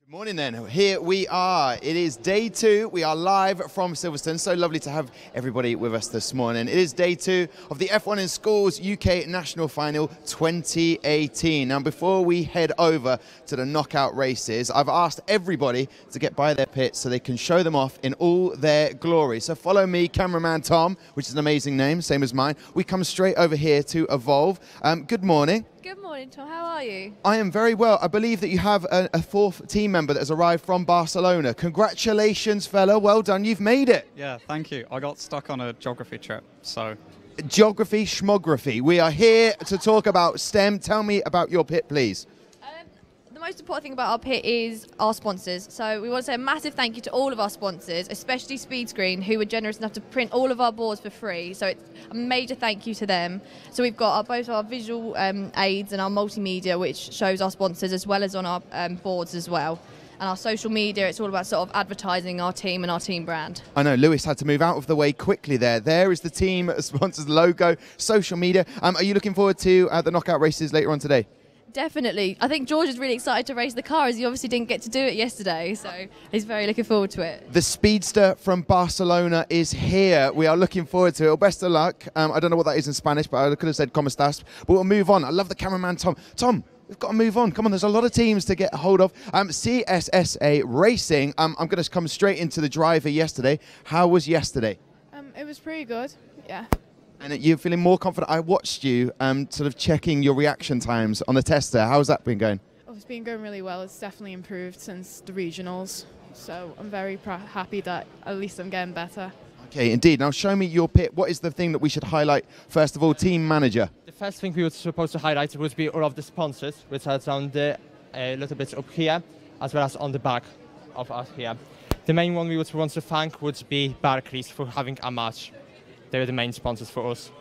Good morning then, here we are. It is day 2, we are live from Silverstone. So lovely to have everybody with us this morning. It is day 2 of the F1 in Schools UK National Final 2018. Now before we head over to the knockout races, I've asked everybody to get by their pits so they can show them off in all their glory. So follow me, cameraman Tom, which is an amazing name, same as mine. We come straight over here to Evolve. Good morning. Good morning, Tom. How are you? I am very well. I believe that you have a fourth team member that has arrived from Barcelona. Congratulations, fella. Well done. You've made it. Yeah, thank you. I got stuck on a geography trip, so... Geography, schmography. We are here to talk about STEM. Tell me about your pit, please. The most important thing about our pit is our sponsors. So we want to say a massive thank you to all of our sponsors, especially Speedscreen, who were generous enough to print all of our boards for free. So it's a major thank you to them. So we've got both our visual aids and our multimedia, which shows our sponsors, as well as on our boards as well. And our social media, it's all about sort of advertising our team and our team brand. I know Lewis had to move out of the way quickly there. There is the team sponsors logo, social media. Are you looking forward to the knockout races later on today? Definitely. I think George is really excited to race the car, as he obviously didn't get to do it yesterday, so he's very looking forward to it. The Speedster from Barcelona is here. We are looking forward to it. Well, best of luck. I don't know what that is in Spanish, but I could have said como estas. But we'll move on. I love the cameraman, Tom. Tom, we've got to move on. Come on, there's a lot of teams to get hold of. CSSA Racing. I'm going to come straight into the driver yesterday. How was yesterday? It was pretty good, yeah. And you're feeling more confident. I watched you sort of checking your reaction times on the tester. How's that been going? Oh, it's been going really well. It's definitely improved since the regionals. So I'm very happy that at least I'm getting better. Okay, indeed. Now show me your pit. What is the thing that we should highlight? First of all, team manager. The first thing we were supposed to highlight would be all of the sponsors, which are on the little bit up here, as well as on the back of us here. The main one we would want to thank would be Barclays for having a match. They're the main sponsors for us.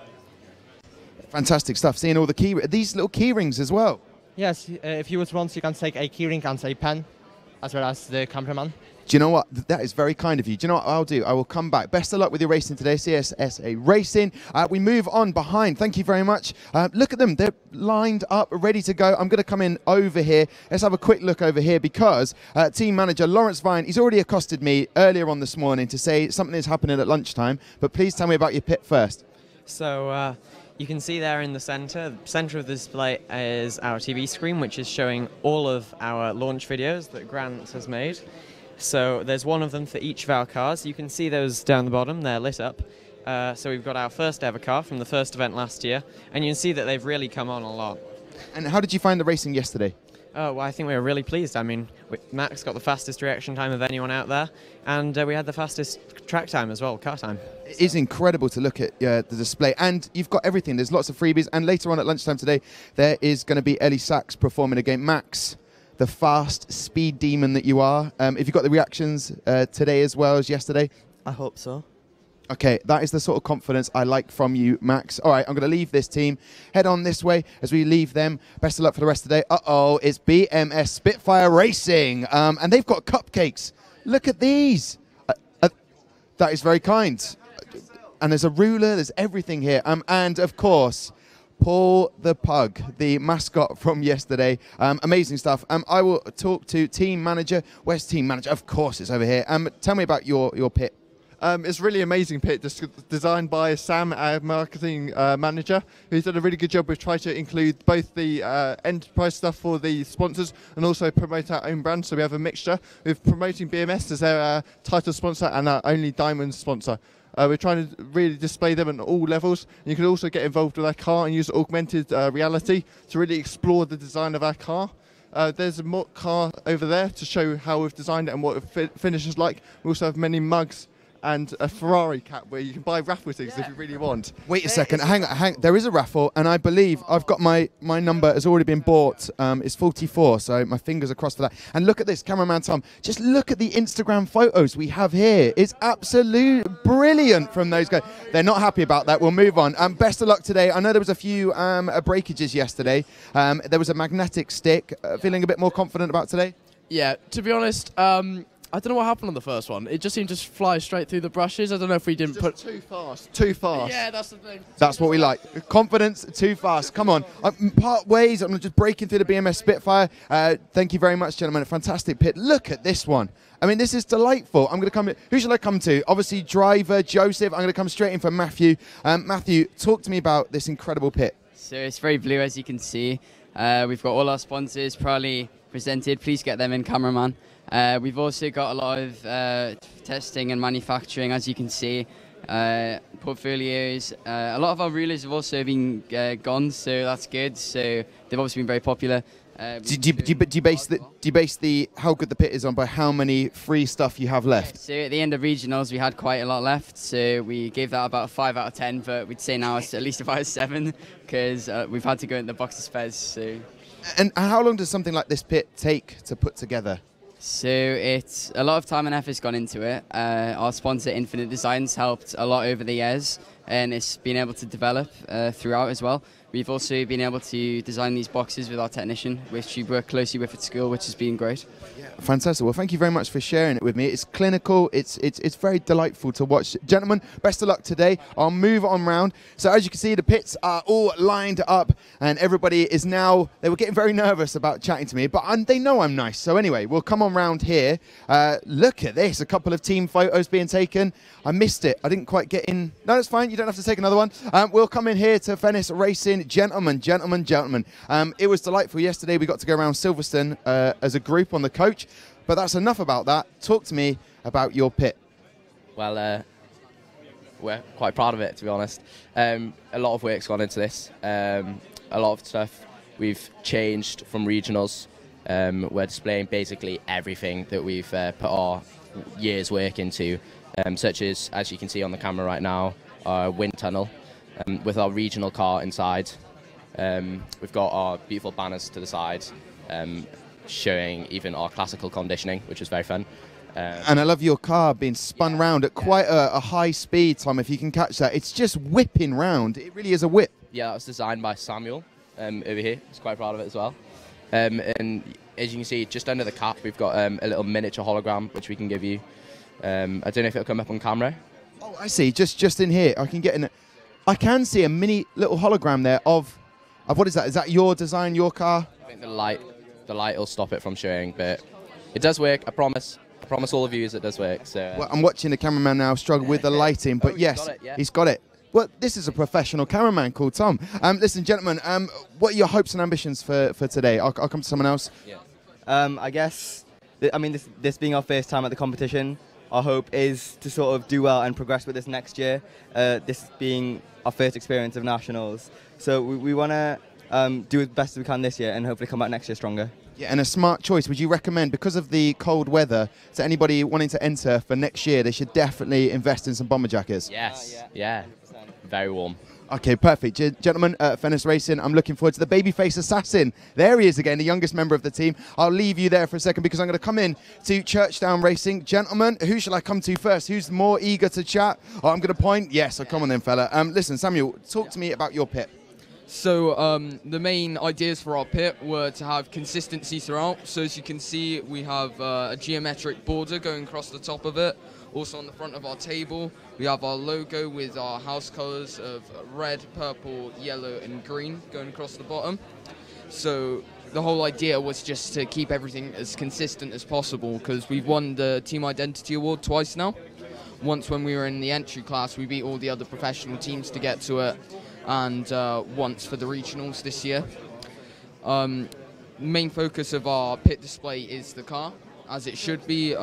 Fantastic stuff. Seeing all the these little key rings as well. Yes, if you would want, you can take a key ring and a pen, as well as the cameraman. Do you know what? That is very kind of you. Do you know what I'll do? I will come back. Best of luck with your racing today, CSSA Racing. We move on behind. Thank you very much. Look at them. They're lined up, ready to go. I'm going to come in over here. Let's have a quick look over here because team manager Lawrence Vine, he's already accosted me earlier on this morning to say something is happening at lunchtime. But please tell me about your pit first. So you can see there in the center of the display is our TV screen, which is showing all of our launch videos that Grant has made. So there's one of them for each of our cars. You can see those down the bottom, they're lit up. So we've got our first ever car from the first event last year, and you can see that they've really come on a lot. And how did you find the racing yesterday? Oh, well, I think we were really pleased. I mean, Max got the fastest reaction time of anyone out there, and we had the fastest track time as well, car time. It is incredible to look at the display, and you've got everything. There's lots of freebies, and later on at lunchtime today, there is going to be Ellie Sachs performing again. Max, the fast speed demon that you are. Have you got the reactions today as well as yesterday? I hope so. Okay, that is the sort of confidence I like from you, Max. All right, I'm going to leave this team. Head on this way as we leave them. Best of luck for the rest of the day. Uh-oh, it's BMS Spitfire Racing. And they've got cupcakes. Look at these. That is very kind. And there's a ruler, there's everything here. And, of course, Paul the Pug, the mascot from yesterday. Amazing stuff. I will talk to team manager. Where's team manager? Of course, it's over here. Tell me about your pit. It's a really amazing pit, designed by Sam, our marketing manager, who's done a really good job. We've tried to include both the enterprise stuff for the sponsors and also promote our own brand, so we have a mixture. We're promoting BMS as their title sponsor and our only diamond sponsor. We're trying to really display them at all levels. And you can also get involved with our car and use augmented reality to really explore the design of our car. There's a mock car over there to show how we've designed it and what the finish is like. We also have many mugs and a Ferrari cap where you can buy raffle tickets if you really want. Wait a second, hang on. There is a raffle, and I believe I've got my number has already been bought. It's 44, so my fingers are crossed for that. And look at this, cameraman Tom. Just look at the Instagram photos we have here. It's absolutely brilliant from those guys. They're not happy about that. We'll move on. Best of luck today. I know there was a few breakages yesterday. There was a magnetic stick. Feeling a bit more confident about today? Yeah, to be honest, I don't know what happened on the first one. It just seemed to fly straight through the brushes. I don't know if we didn't put too fast. Too fast. Yeah, that's the thing. That's what we like. Confidence, too fast. Come on. Part ways. I'm just breaking through the BMS Spitfire. Thank you very much, gentlemen. A fantastic pit. Look at this one. I mean, this is delightful. I'm going to come. Who shall I come to? Obviously, driver Joseph. I'm going to come straight in for Matthew. Matthew, talk to me about this incredible pit. So it's very blue, as you can see. We've got all our sponsors proudly presented. Please get them in, cameraman. We've also got a lot of testing and manufacturing, as you can see. Portfolios. A lot of our rulers have also been gone, so that's good. So they've obviously been very popular. Do you base the how good the pit is on by how many free stuff you have left? So at the end of regionals, we had quite a lot left. So we gave that about a 5 out of 10, but we'd say now it's at least about a 7 because we've had to go in the box of spares. So. And how long does something like this pit take to put together? So it's a lot of time and effort's gone into it. Our sponsor Infinite Designs helped a lot over the years, and it's been able to develop throughout as well. We've also been able to design these boxes with our technician, which we work closely with at school, which has been great. Yeah, fantastic. Well, thank you very much for sharing it with me. It's clinical. It's very delightful to watch. Gentlemen, best of luck today. I'll move on round. So as you can see, the pits are all lined up, and everybody is now, they were getting very nervous about chatting to me, but they know I'm nice. So anyway, we'll come on round here. Look at this, a couple of team photos being taken. I missed it. I didn't quite get in. No, that's fine. You don't have to take another one. We'll come in here to BMS Racing. Gentlemen. It was delightful yesterday. We got to go around Silverstone as a group on the coach, but that's enough about that. Talk to me about your pit. Well, we're quite proud of it, to be honest. A lot of work's gone into this. A lot of stuff we've changed from regionals. We're displaying basically everything that we've put our year's work into, such as you can see on the camera right now, our wind tunnel. With our regional car inside. We've got our beautiful banners to the side, showing even our classical conditioning, which is very fun. And I love your car being spun round at quite a high speed, Tom, if you can catch that. It's just whipping round. It really is a whip. Yeah, that was designed by Samuel over here. He's quite proud of it as well. And as you can see, just under the cap, we've got a little miniature hologram, which we can give you. I don't know if it'll come up on camera. Oh, I see. Just in here. I can get in it. I can see a mini little hologram there of what is that? Is that your design, your car? I think the light will stop it from showing, but it does work. I promise. I promise all the viewers it does work. So. Well, I'm watching the cameraman now struggle with the lighting, but yes, he's got it. Well, this is a professional cameraman called Tom. Listen, gentlemen, what are your hopes and ambitions for today? I'll come to someone else. Yeah. I guess, this being our first time at the competition, our hope is to sort of do well and progress with this next year. This being our first experience of nationals. So we want to do as best as we can this year and hopefully come back next year stronger. Yeah, and a smart choice. Would you recommend, because of the cold weather, to anybody wanting to enter for next year, they should definitely invest in some bomber jackets? Yes, yeah. Very warm. Okay, perfect. Gentlemen, BMS Racing, I'm looking forward to the babyface assassin. There he is again, the youngest member of the team. I'll leave you there for a second because I'm going to come in to Churchdown Racing. Gentlemen, who shall I come to first? Who's more eager to chat? Oh, I'm going to point. Yes, come on then, fella. Listen, Samuel, talk to me about your pit. So the main ideas for our pit were to have consistency throughout. So as you can see, we have a geometric border going across the top of it. Also on the front of our table, we have our logo with our house colours of red, purple, yellow and green going across the bottom. So the whole idea was just to keep everything as consistent as possible because we've won the Team Identity Award twice now. Once when we were in the entry class, we beat all the other professional teams to get to it, and once for the regionals this year. Main focus of our pit display is the car, as it should be.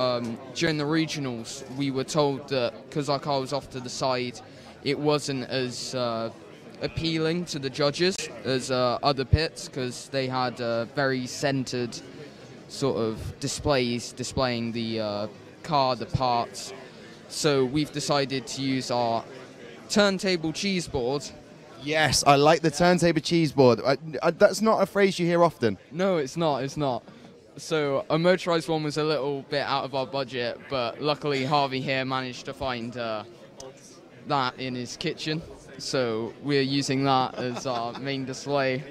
During the regionals, we were told that because our car was off to the side, it wasn't as appealing to the judges as other pits because they had very centered sort of displays displaying the car, the parts. So we've decided to use our turntable cheese board. Yes, I like the turntable cheese board. That's not a phrase you hear often. No, it's not. So a motorized one was a little bit out of our budget, but luckily Harvey here managed to find that in his kitchen. So we're using that as our main display.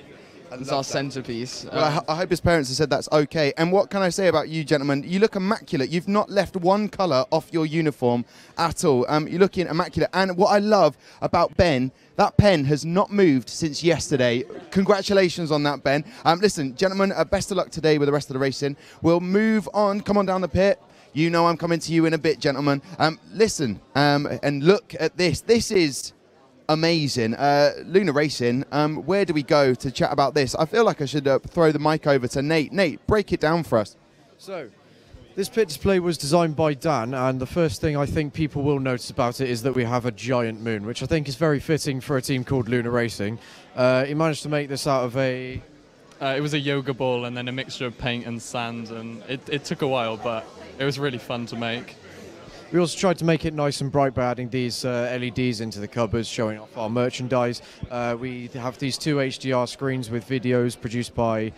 It's our centrepiece. Well, I hope his parents have said that's okay. And what can I say about you, gentlemen? You look immaculate. You've not left one colour off your uniform at all. You're looking immaculate. And what I love about Ben, that pen has not moved since yesterday. Congratulations on that, Ben. Listen, gentlemen, best of luck today with the rest of the racing. We'll move on. Come on down the pit. You know I'm coming to you in a bit, gentlemen. Listen, and look at this. This is amazing. Lunar Racing, where do we go to chat about this? I feel like I should throw the mic over to Nate. Nate, break it down for us. So, this pit display was designed by Dan, and the first thing I think people will notice about it is that we have a giant moon, which I think is very fitting for a team called Lunar Racing. He managed to make this out of a... it was a yoga ball and then a mixture of paint and sand, and it took a while, but it was really fun to make. We also tried to make it nice and bright by adding these LEDs into the cupboards, showing off our merchandise. We have these 2 HDR screens with videos produced by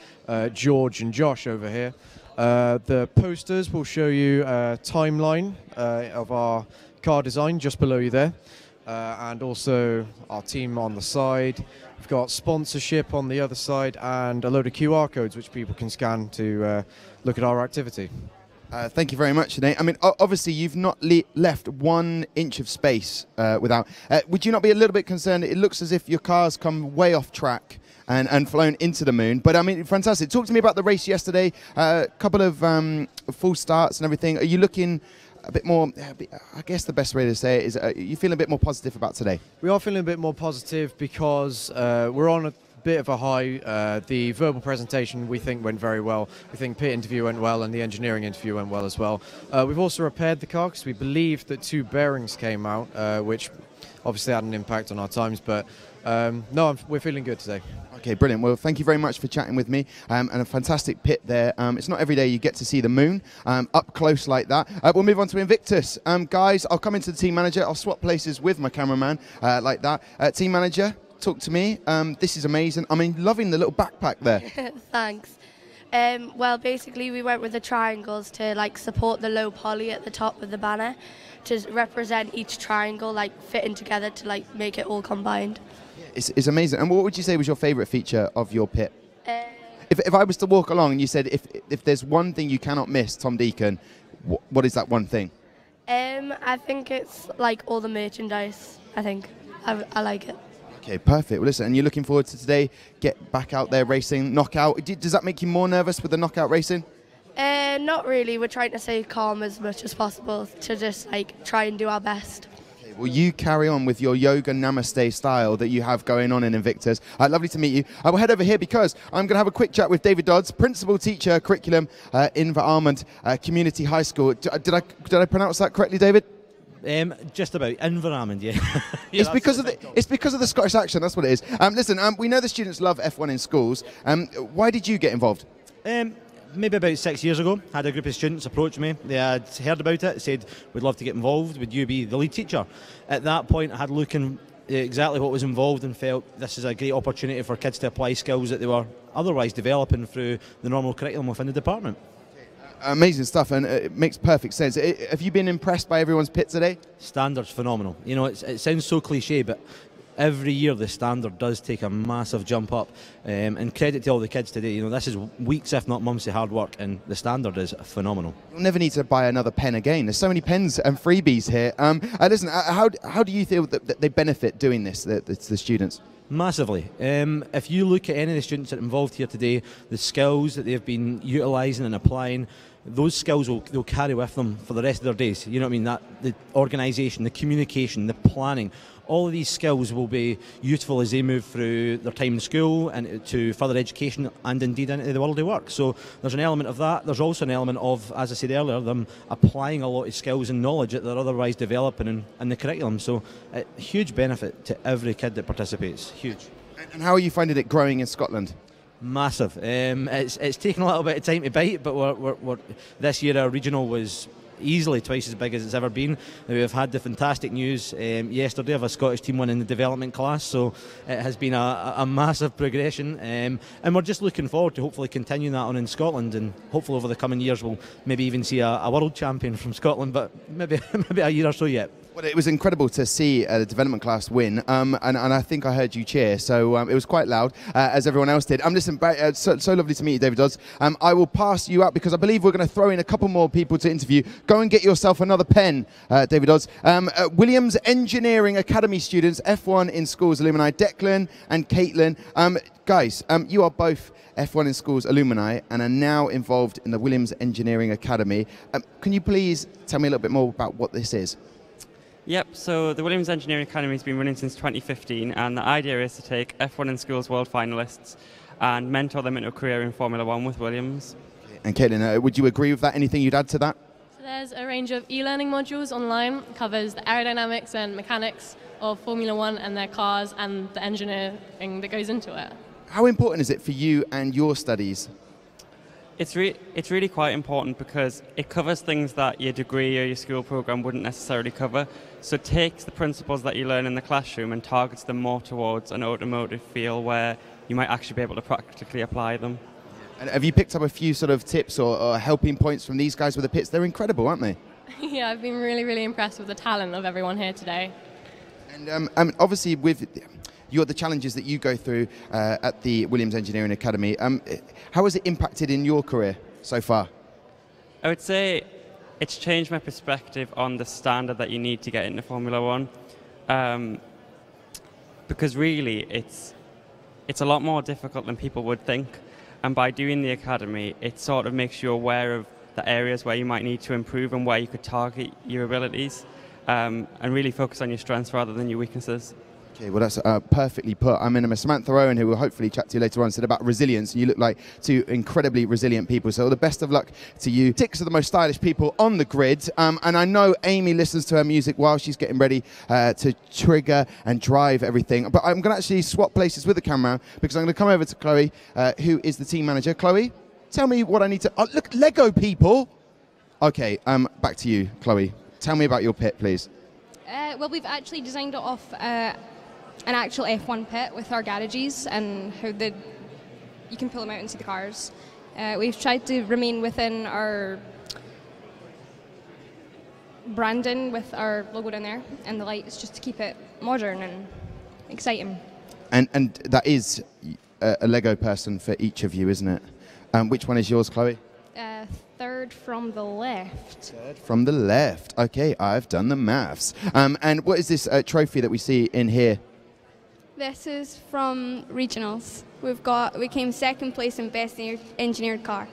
George and Josh over here. The posters will show you a timeline of our car design just below you there, and also our team on the side. We've got sponsorship on the other side and a load of QR codes which people can scan to look at our activity. Thank you very much, Nate. I mean, obviously, you've not left 1 inch of space without. Would you not be a little bit concerned? It looks as if your car's come way off track and flown into the moon. But, I mean, fantastic. Talk to me about the race yesterday. A couple of full starts and everything. Are you looking a bit more, I guess the best way to say it is, you feeling a bit more positive about today? We are feeling a bit more positive because we're on a bit of a high. The verbal presentation we think went very well. We think pit interview went well and the engineering interview went well as well. We've also repaired the car because we believe that 2 bearings came out, which obviously had an impact on our times, but no, we're feeling good today. Okay, brilliant. Well, thank you very much for chatting with me, and a fantastic pit there. It's not every day you get to see the moon up close like that. We'll move on to Invictus. Guys, I'll come into the team manager. I'll swap places with my cameraman like that. Team manager, talk to me. This is amazing. I mean, loving the little backpack there. Thanks. Well, basically, we went with the triangles to like support the low poly at the top of the banner, to represent each triangle like fitting together to like make it all combined. It's amazing. And what would you say was your favourite feature of your pit? If I was to walk along and you said if there's one thing you cannot miss, Tom Deacon, what is that one thing? I think it's like all the merchandise. I think I like it. Okay, perfect. Well, listen, and you're looking forward to today, get back out there racing, knockout. Does that make you more nervous with the knockout racing? Not really. We're trying to stay calm as much as possible to just like try and do our best. Okay, well, you carry on with your yoga namaste style that you have going on in Invictus. Lovely to meet you. I will head over here because I'm going to have a quick chat with David Dodds, Principal Teacher Curriculum in the Armand Community High School. Did I pronounce that correctly, David? Just about Inverarmond, yeah. It's because of the Scottish accent. That's what it is. Listen, we know the students love F1 in schools. Why did you get involved? Maybe about 6 years ago, had a group of students approach me. They had heard about it, said, "We'd love to get involved. Would you be the lead teacher?" At that point, I had looking exactly what was involved and felt this is a great opportunity for kids to apply skills that they were otherwise developing through the normal curriculum within the department. Amazing stuff, and it makes perfect sense. Have you been impressed by everyone's pit today? Standard's phenomenal. You know, it sounds so cliche, but every year the standard does take a massive jump up, and credit to all the kids today. You know, this is weeks, if not months, of hard work, and the standard is phenomenal. You'll never need to buy another pen again. There's so many pens and freebies here. Listen, how do you feel that they benefit doing this, the students? Massively. If you look at any of the students that are involved here today, the skills that they've been utilising and applying, those skills they'll carry with them for the rest of their days. You know what I mean? That the organisation, the communication, the planning, all of these skills will be useful as they move through their time in school and to further education and indeed into the world of work. So there's an element of that. There's also an element of, as I said earlier, them applying a lot of skills and knowledge that they're otherwise developing in the curriculum. So a huge benefit to every kid that participates. Huge. And how are you finding it growing in Scotland? Massive. It's taken a little bit of time to bite, but we're this year our regional was easily twice as big as it's ever been. We've had the fantastic news yesterday of a Scottish team winning the development class, so it has been a massive progression, and we're just looking forward to hopefully continuing that on in Scotland, and hopefully over the coming years we'll maybe even see a world champion from Scotland, but maybe a year or so yet. Well, it was incredible to see the development class win, and I think I heard you cheer, so it was quite loud, as everyone else did. Listen, so lovely to meet you, David Dodds. I will pass you up because I believe we're going to throw in a couple more people to interview. Go and get yourself another pen, David Dodds. Williams Engineering Academy students, F1 in Schools alumni, Declan and Caitlin. Guys, you are both F1 in Schools alumni and are now involved in the Williams Engineering Academy. Can you please tell me a little bit more about what this is? Yep, so the Williams Engineering Academy has been running since 2015, and the idea is to take F1 in Schools World finalists and mentor them into a career in Formula One with Williams. And Caitlin, would you agree with that? Anything you'd add to that? So there's a range of e-learning modules online. It covers the aerodynamics and mechanics of Formula One and their cars and the engineering that goes into it. How important is it for you and your studies? It's really quite important because it covers things that your degree or your school program wouldn't necessarily cover. So it takes the principles that you learn in the classroom and targets them more towards an automotive field where you might actually be able to practically apply them. And have you picked up a few sort of tips or helping points from these guys with the pits? They're incredible, aren't they? Yeah, I've been really, really impressed with the talent of everyone here today. And obviously with the challenges that you go through at the Williams Engineering Academy, how has it impacted in your career so far? I would say it's changed my perspective on the standard that you need to get into Formula One, because really it's a lot more difficult than people would think, and by doing the academy it sort of makes you aware of the areas where you might need to improve and where you could target your abilities, and really focus on your strengths rather than your weaknesses. Okay, well that's perfectly put. I'm in a Samantha Owen, who will hopefully chat to you later on, said about resilience, and you look like two incredibly resilient people. So all the best of luck to you. 6 of the most stylish people on the grid, and I know Amy listens to her music while she's getting ready to trigger and drive everything. But I'm going to actually swap places with the camera because I'm going to come over to Chloe, who is the team manager. Chloe, tell me what I need to... Oh, look, Lego people! Okay, back to you, Chloe. Tell me about your pit, please. Well, we've actually designed it off an actual F1 pit with our garages and how you can pull them out and see the cars. We've tried to remain within our branding with our logo down there and the lights, just to keep it modern and exciting. And that is a Lego person for each of you, isn't it? Which one is yours, Chloe? Third from the left. Third from the left. Okay, I've done the maths. And what is this trophy that we see in here? This is from regionals. We came second place in best engineered car.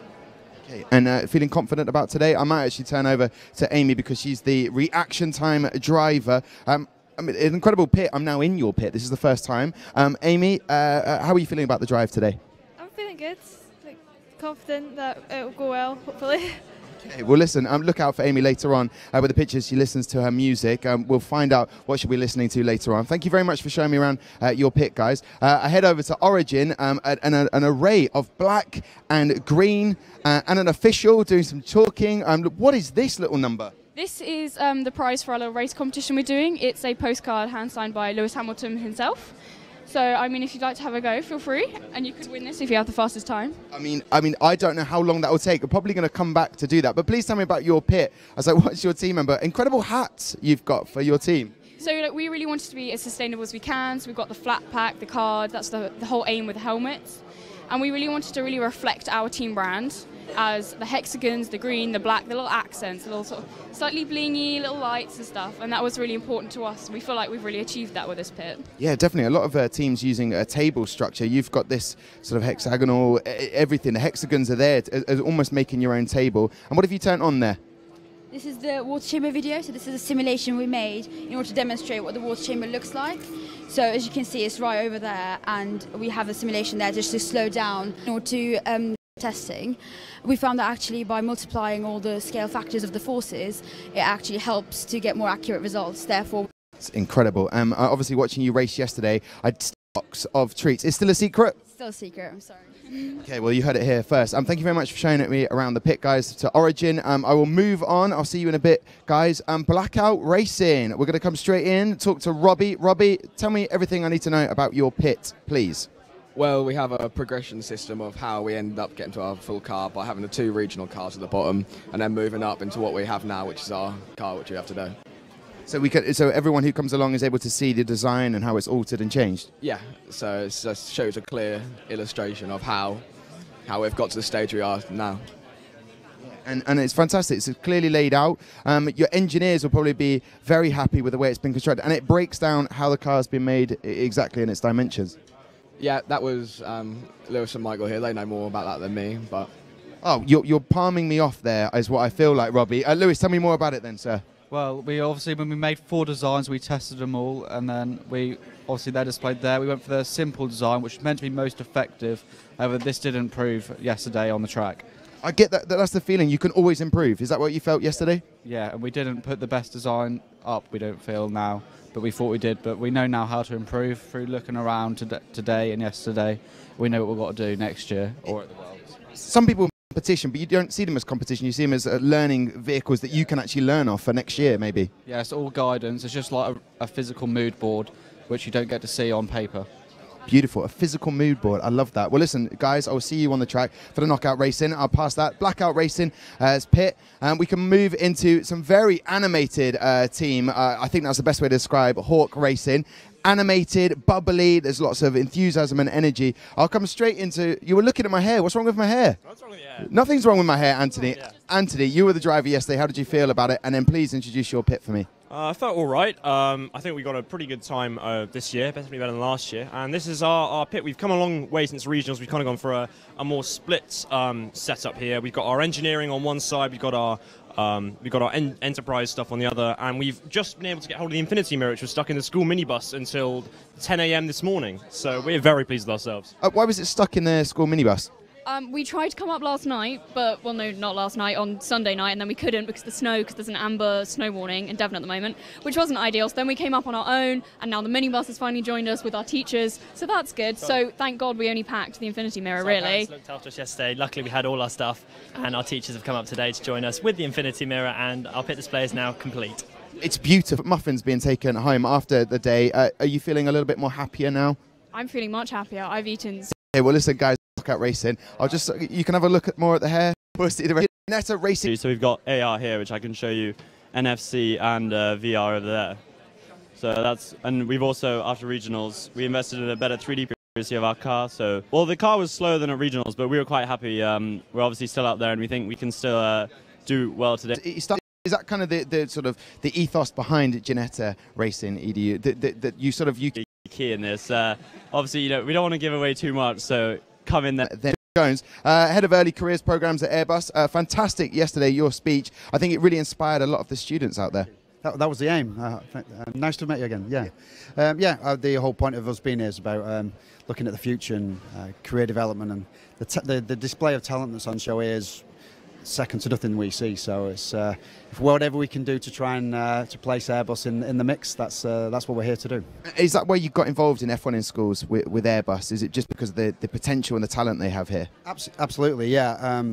Okay, and feeling confident about today? I might actually turn over to Amy because she's the reaction time driver. I mean, an incredible pit. I'm now in your pit. This is the first time. Amy, how are you feeling about the drive today? I'm feeling good. Confident that it will go well, hopefully. Okay, well listen, look out for Amy later on with the pictures. She listens to her music. We'll find out what she'll be listening to later on. Thank you very much for showing me around your pit, guys. I head over to Origin, an array of black and green and an official doing some talking. What is this little number? This is the prize for our little race competition we're doing. It's a postcard hand signed by Lewis Hamilton himself. So, I mean, if you'd like to have a go, feel free, and you could win this if you have the fastest time. I mean, I don't know how long that will take. We're probably going to come back to do that. But please tell me about your pit. I was like, what's your team member? Incredible hats you've got for your team. So we really wanted to be as sustainable as we can. So we've got the flat pack, the card. That's the whole aim with the helmets. And we really wanted to really reflect our team brand as the hexagons, the green, the black, the little accents, the little sort of slightly blingy little lights and stuff. And that was really important to us. We feel like we've really achieved that with this pit. Yeah, definitely. A lot of teams using a table structure. You've got this sort of hexagonal, everything. The hexagons are there, almost making your own table. And what have you turned on there? This is the water chamber video. So this is a simulation we made in order to demonstrate what the water chamber looks like. So as you can see, it's right over there, and we have a simulation there just to slow down in order to testing. We found that actually by multiplying all the scale factors of the forces, it actually helps to get more accurate results. Therefore, it's incredible. Obviously, watching you race yesterday, I had a box of treats. It's still a secret? Still a secret, I'm sorry. Okay, well, you heard it here first. Thank you very much for showing me around the pit, guys, to Origin. I will move on. I'll see you in a bit, guys. Blackout Racing. We're going to come straight in, talk to Robbie. Robbie, tell me everything I need to know about your pit, please. Well, we have a progression system of how we end up getting to our full car by having the 2 regional cars at the bottom and then moving up into what we have now, which is our car, which we have today. So everyone who comes along is able to see the design and how it's altered and changed. Yeah, so it just shows a clear illustration of how we've got to the stage we are now. And it's fantastic. It's clearly laid out. Your engineers will probably be very happy with the way it's been constructed, and it breaks down how the car's been made exactly in its dimensions. Yeah, that was Lewis and Michael here. They know more about that than me, but... Oh, you're palming me off there, is what I feel like, Robbie. Lewis, tell me more about it then, sir. Well, when we made 4 designs, we tested them all, and then they're displayed there. We went for the simple design, which was meant to be most effective. However, this didn't prove yesterday on the track. I get that. That's the feeling. You can always improve. Is that what you felt yesterday? Yeah, and we didn't put the best design up, we don't feel now, but we thought we did. But we know now how to improve through looking around today and yesterday. We know what we've got to do next year or at the Worlds. Some people competition, but you don't see them as competition. You see them as learning vehicles that you can actually learn off for next year, maybe. Yeah, it's all guidance. It's just like a physical mood board, which you don't get to see on paper. Beautiful, a physical mood board. I love that. Well, listen, guys, I'll see you on the track for the Knockout Racing. I'll pass that. Blackout Racing as pit. We can move into some very animated team. I think that's the best way to describe Hawk Racing. Animated, bubbly, there's lots of enthusiasm and energy. I'll come straight into, you were looking at my hair. What's wrong with my hair? What's wrong with your hair? Nothing's wrong with my hair, Anthony. Yeah. Anthony, you were the driver yesterday. How did you feel about it? And then please introduce your pit for me. I felt all right. I think we got a pretty good time this year, definitely better than last year. And this is our pit. We've come a long way since regionals. We've kind of gone for a more split setup here. We've got our engineering on one side. We've got our enterprise stuff on the other, and we've just been able to get hold of the Infinity Mirror, which was stuck in the school minibus until 10 a.m. this morning. So we're very pleased with ourselves. Why was it stuck in the school minibus? We tried to come up last night, but, well, no, not last night, on Sunday night, and then we couldn't because of the snow, because there's an amber snow warning in Devon at the moment, which wasn't ideal. So then we came up on our own, and now the minibus has finally joined us with our teachers, so that's good. So thank God we only packed the Infinity Mirror, really. Our parents looked after us yesterday. Luckily, we had all our stuff, and our teachers have come up today to join us with the Infinity Mirror, and our pit display is now complete. It's beautiful. Muffins being taken home after the day. Are you feeling a little bit more happier now? I'm feeling much happier. I've eaten... Hey, well, listen, guys, Blackout Racing. You can have a look at more at the hair. We'll see the Netta Racing. So we've got AR here, which I can show you, NFC and VR over there. So and we've also, after regionals, we invested in a better 3D accuracy of our car. So, well, the car was slower than at regionals, but we were quite happy. We're obviously still out there, and we think we can still do well today. Is that kind of the sort of the ethos behind Ginetta Racing, EDU? That you sort of key in this. Obviously, we don't want to give away too much, so come in there. Jones, head of early careers programs at Airbus. Fantastic yesterday, your speech. I think it really inspired a lot of the students out there. That was the aim. Nice to meet you again. Yeah, the whole point of us being here is about looking at the future and career development, and the display of talent that's on show here is second to nothing we see. So it's whatever we can do to try and to place Airbus in the mix. That's what we're here to do. Is that why you got involved in F1 in schools with Airbus? Is it just because of the potential and the talent they have here? Absolutely, yeah.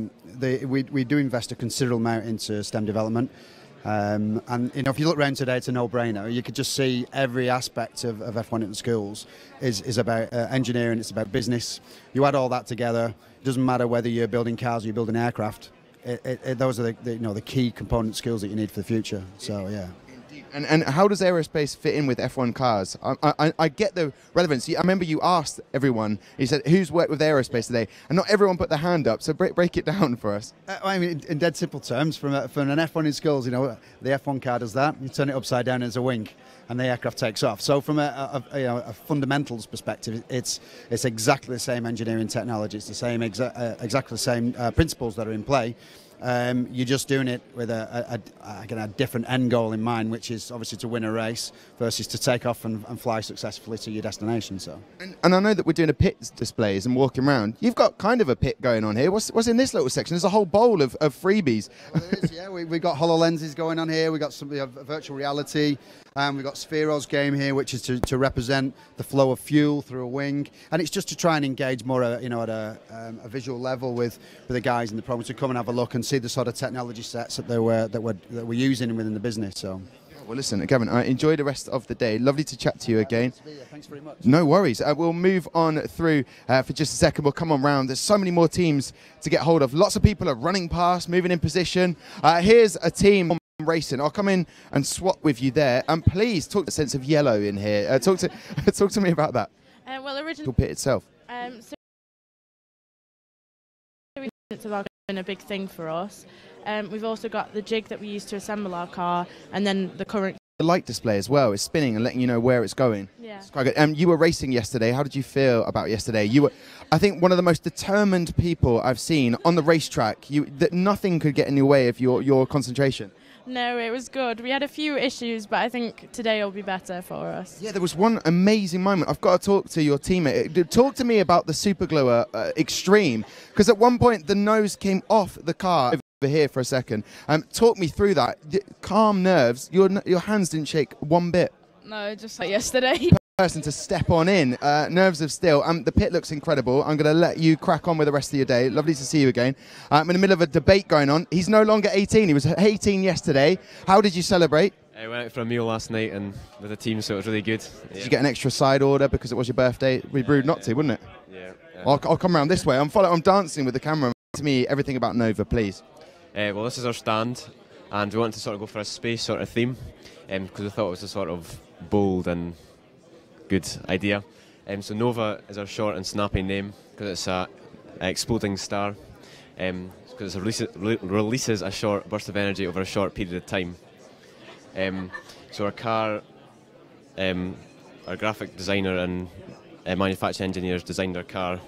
We do invest a considerable amount into STEM development. And if you look around today, it's a no-brainer. You could just see every aspect of F1 in the schools is about engineering. It's about business. You add all that together. It doesn't matter whether you're building cars or you're building aircraft. Those are the key component skills that you need for the future. So yeah. And how does aerospace fit in with F1 cars? I get the relevance. I remember you asked everyone, you said, who's worked with aerospace today? And not everyone put their hand up, so break it down for us. I mean, in dead simple terms, from an F1 in schools, the F1 car does that. You turn it upside down as a wing, and the aircraft takes off. So from a fundamentals perspective, it's exactly the same engineering technology. It's the same exactly the same principles that are in play. You're just doing it with a different end goal in mind, which is obviously to win a race versus to take off and fly successfully to your destination. So, and I know that we're doing a pit displays and walking around. You've got kind of a pit going on here. What's in this little section? There's a whole bowl of freebies. Well, there is, yeah. We've got HoloLenses going on here. We've got some virtual reality. We've got Sphero's game here, which is to represent the flow of fuel through a wing, and it's just to try and engage more, at a visual level with the guys in the program to come and have a look and see the sort of technology sets that we're using within the business. So. Well, listen, Gavin, enjoy the rest of the day. Lovely to chat to you again. Thanks very much. No worries. We'll move on through for just a second. We'll come on round. There's so many more teams to get hold of. Lots of people are running past, moving in position. Here's a team Racing. I'll come in and swap with you there. Please talk the sense of yellow in here. Talk to me about that. Well, originally, Pit itself. so it's been a big thing for us. We've also got the jig that we use to assemble our car, and then the current. The light display as well is spinning and letting you know where it's going. Yeah. It's quite good. You were racing yesterday. How did you feel about yesterday? You were, I think, one of the most determined people I've seen on the racetrack. That nothing could get in your way of your concentration. No, it was good. We had a few issues, but I think today will be better for us. Yeah, there was one amazing moment. I've got to talk to your teammate. Talk to me about the Superglower Extreme, because at one point the nose came off the car. Over here for a second. Talk me through that. Calm nerves. Your hands didn't shake one bit. No, just like yesterday. Person to step on in. Nerves of steel. The pit looks incredible. I'm going to let you crack on with the rest of your day. Lovely to see you again. I'm in the middle of a debate going on. He's no longer 18. He was 18 yesterday. How did you celebrate? I went out for a meal last night and with the team, so it was really good. Did you get an extra side order because it was your birthday? It'd be rude not to, wouldn't it? Yeah. I'll come around this way. I'm dancing with the camera. To me, everything about Nova, please. Well, this is our stand, and we wanted to sort of go for a space sort of theme, because we thought it was a sort of bold and good idea. So Nova is our short and snappy name because it's an exploding star, because it releases a short burst of energy over a short period of time. So our car, our graphic designer and manufacturing engineers designed our car.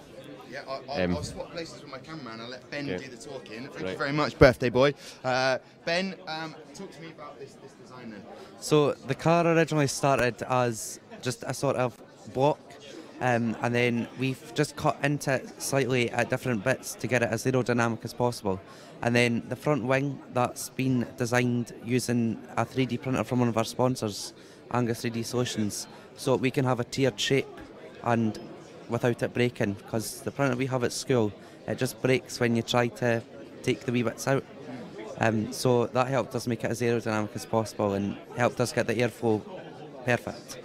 Yeah, I'll swap places with my cameraman. I'll let Ben do the talking. Thank you very much, birthday boy. Ben, talk to me about this design then. So the car originally started as just a sort of block, and then we've just cut into it slightly at different bits to get it as aerodynamic as possible. And then the front wing, that's been designed using a 3D printer from one of our sponsors, Angus 3D Solutions, so we can have a tiered shape and without it breaking, because the printer we have at school, it just breaks when you try to take the wee bits out. So that helped us make it as aerodynamic as possible and helped us get the airflow perfect.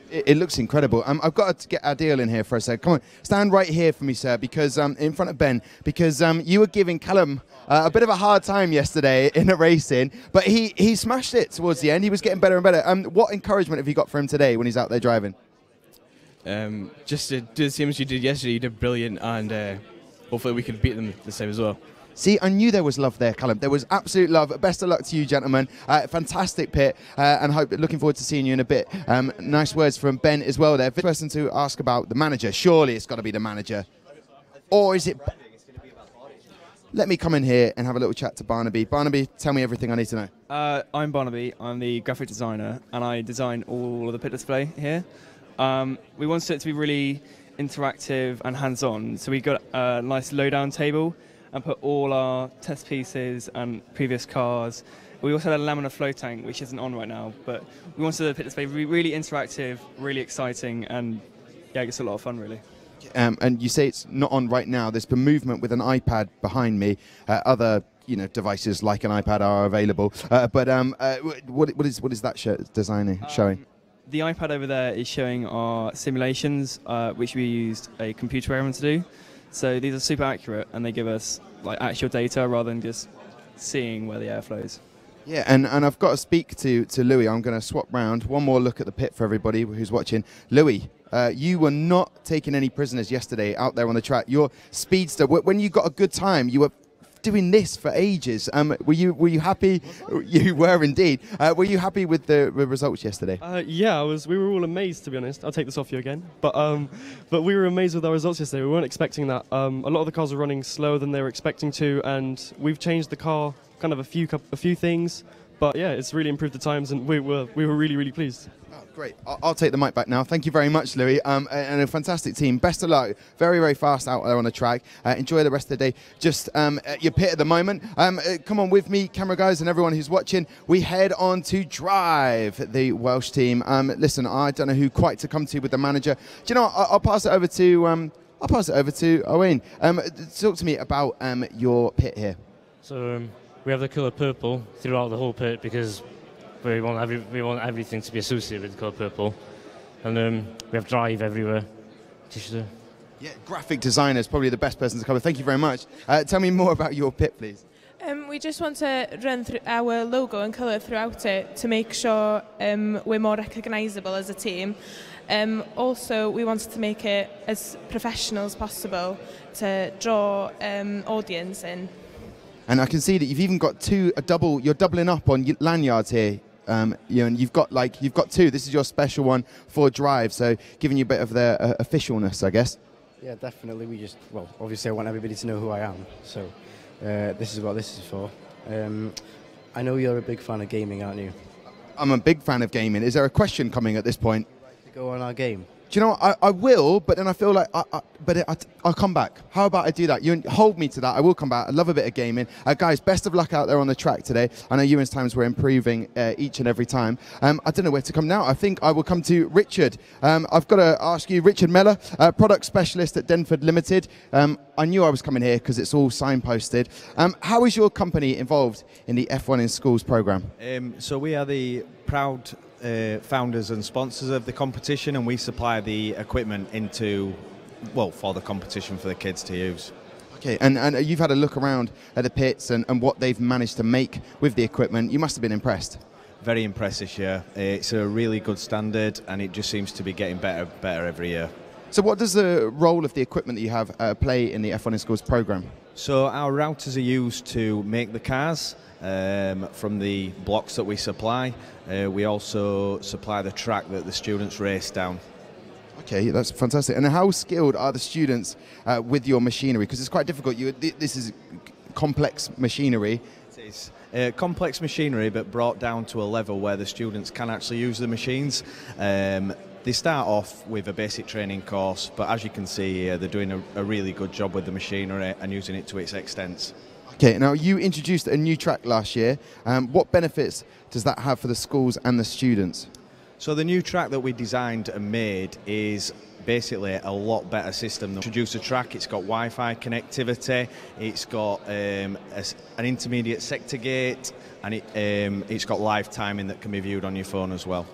It looks incredible. I've got to get Adil in here for a sec. Come on, stand right here for me, sir, because in front of Ben, because you were giving Callum a bit of a hard time yesterday in a racing, but he smashed it towards the end. He was getting better and better. What encouragement have you got for him today when he's out there driving? Just to do the same as you did yesterday. You did brilliant, and hopefully we can beat them this time as well. See, I knew there was love there, Callum. There was absolute love. Best of luck to you, gentlemen. Fantastic pit, and looking forward to seeing you in a bit. Nice words from Ben as well there. First person to ask about the manager. Surely it's got to be the manager. Or is it... Let me come in here and have a little chat to Barnaby. Barnaby, tell me everything I need to know. I'm Barnaby. I'm the graphic designer, and I design all of the pit display here. We wanted it to be really interactive and hands-on, so we got a nice low-down table and put all our test pieces and previous cars. We also had a laminar flow tank, which isn't on right now, but we wanted the pit display to be really interactive, really exciting, and yeah, it's a lot of fun, really. And you say it's not on right now. There's been movement with an iPad behind me. Other devices like an iPad are available. But what is that designing showing? The iPad over there is showing our simulations, which we used a computer program to do. So these are super accurate, and they give us like actual data rather than just seeing where the air flows. Yeah, and I've got to speak to Louis. I'm going to swap round. One more look at the pit for everybody who's watching. Louis, you were not taking any prisoners yesterday out there on the track. Your speedster, when you got a good time, you were doing this for ages. Were you happy? You were indeed. Were you happy with the results yesterday? Yeah, we were all amazed, to be honest. I'll take this off you again. But we were amazed with our results yesterday. We weren't expecting that. A lot of the cars were running slower than they were expecting to, and we've changed the car kind of a few things. But yeah, it's really improved the times, and we were really pleased. Oh, great. I'll take the mic back now. Thank you very much, Louis. And a fantastic team. Best of luck. Very fast out there on the track. Enjoy the rest of the day. Just at your pit at the moment. Come on with me, camera guys, and everyone who's watching. We head on to drive the Welsh team. Listen, I don't know who quite to come to with the manager. Do you know what? I'll pass it over to Owen. Talk to me about your pit here. So we have the colour purple throughout the whole pit because we want everything to be associated with the colour purple, and we have drive everywhere. Yeah, graphic designer is probably the best person to cover. Thank you very much. Tell me more about your pit, please. We just want to run through our logo and colour throughout it to make sure we're more recognisable as a team. Also, we wanted to make it as professional as possible to draw audience in. And I can see that you've even got you're doubling up on lanyards here. And you've got two. This is your special one for Drive, so giving you a bit of the officialness, I guess. Yeah, definitely. Obviously I want everybody to know who I am, so this is what this is for. I know you're a big fan of gaming, aren't you? I'm a big fan of gaming. Is there a question coming at this point? To go on our game. Do you know what? I will, but then I feel like I'll come back. How about I do that? You hold me to that. I will come back. I love a bit of gaming. Guys, best of luck out there on the track today. I know Ewan's times were improving each and every time. I don't know where to come now. I think I will come to Richard. I've got to ask you, Richard Meller, product specialist at Denford Limited. I knew I was coming here because it's all signposted. How is your company involved in the F1 in Schools program? So we are the proud founders and sponsors of the competition, and we supply the equipment for the competition for the kids to use. Okay, and you've had a look around at the pits and what they've managed to make with the equipment. You must have been impressed. Very impressed this year. It's a really good standard, and it just seems to be getting better every year. So what does the role of the equipment that you have play in the F1 in Schools program? So our routers are used to make the cars from the blocks that we supply. We also supply the track that the students race down. Okay, that's fantastic. And how skilled are the students with your machinery? Because it's quite difficult. This is complex machinery. It is complex machinery, but brought down to a level where the students can actually use the machines. They start off with a basic training course, but as you can see here, they're doing a really good job with the machinery and using it to its extent. Okay, now you introduced a new track last year. What benefits does that have for the schools and the students? So the new track that we designed and made is basically a lot better system. Introduce a track, it's got Wi-Fi connectivity, it's got an intermediate sector gate, and it's got live timing that can be viewed on your phone as well.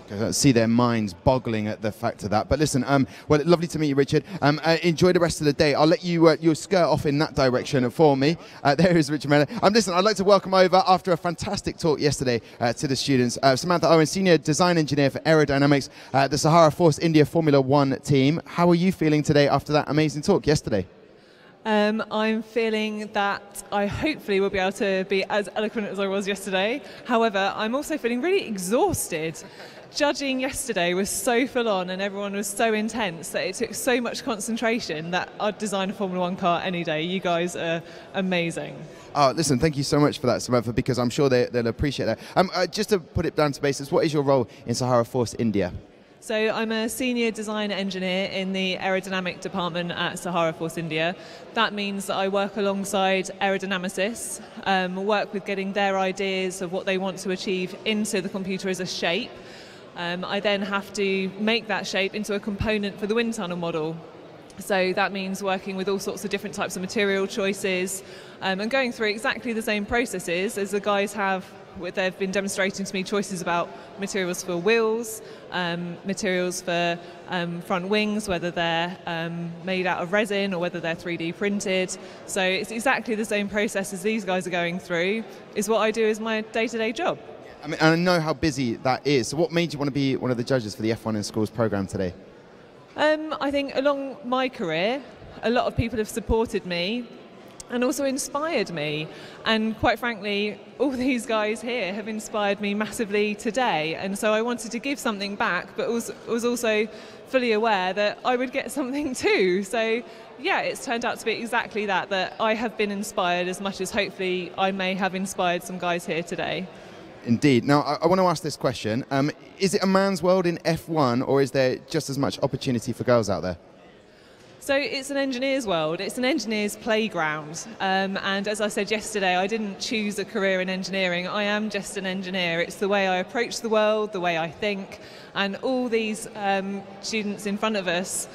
I see their minds boggling at the fact of that. But listen, well, lovely to meet you, Richard. Enjoy the rest of the day. I'll let you you skirt off in that direction for me. There is Richard Miller. Listen, I'd like to welcome over, after a fantastic talk yesterday to the students, Samantha Owen, Senior Design Engineer for Aerodynamics, the Sahara Force India Formula One team. How are you feeling today after that amazing talk yesterday? I'm feeling that I hopefully will be able to be as eloquent as I was yesterday. However, I'm also feeling really exhausted. Judging yesterday was so full on and everyone was so intense that it took so much concentration that I'd design a Formula One car any day. You guys are amazing. Oh, listen, thank you so much for that, Samantha, because I'm sure they'll appreciate that. Just to put it down to basics, what is your role in Sahara Force India? So I'm a senior design engineer in the aerodynamic department at Sahara Force India. That means that I work alongside aerodynamicists, work with getting their ideas of what they want to achieve into the computer as a shape. I then have to make that shape into a component for the wind tunnel model. So that means working with all sorts of different types of material choices and going through exactly the same processes as the guys have. They've been demonstrating to me choices about materials for wheels, materials for front wings, whether they're made out of resin or whether they're 3D printed. So it's exactly the same process as these guys are going through, is what I do as my day-to-day job. I mean, I know how busy that is. So what made you want to be one of the judges for the F1 in Schools program today? I think along my career, a lot of people have supported me and also inspired me. And quite frankly, all these guys here have inspired me massively today. And so I wanted to give something back, but was also fully aware that I would get something too. So yeah, it's turned out to be exactly that I have been inspired as much as hopefully I may have inspired some guys here today. Indeed. Now, I want to ask this question. Is it a man's world in F1, or is there just as much opportunity for girls out there? So it's an engineer's world, it's an engineer's playground, and as I said yesterday, I didn't choose a career in engineering. I am just an engineer. It's the way I approach the world, the way I think, and all these students in front of us,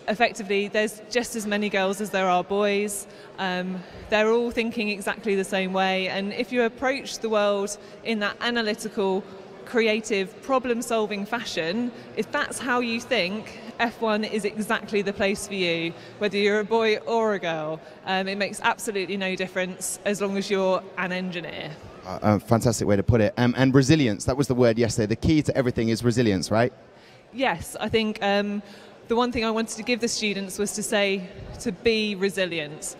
effectively there's just as many girls as there are boys. They're all thinking exactly the same way, and if you approach the world in that analytical, creative, problem-solving fashion, if that's how you think F1 is exactly the place for you, whether you're a boy or a girl. It makes absolutely no difference as long as you're an engineer. Fantastic way to put it. And resilience, that was the word yesterday. The key to everything is resilience, right? Yes, I think the one thing I wanted to give the students was to say to be resilient.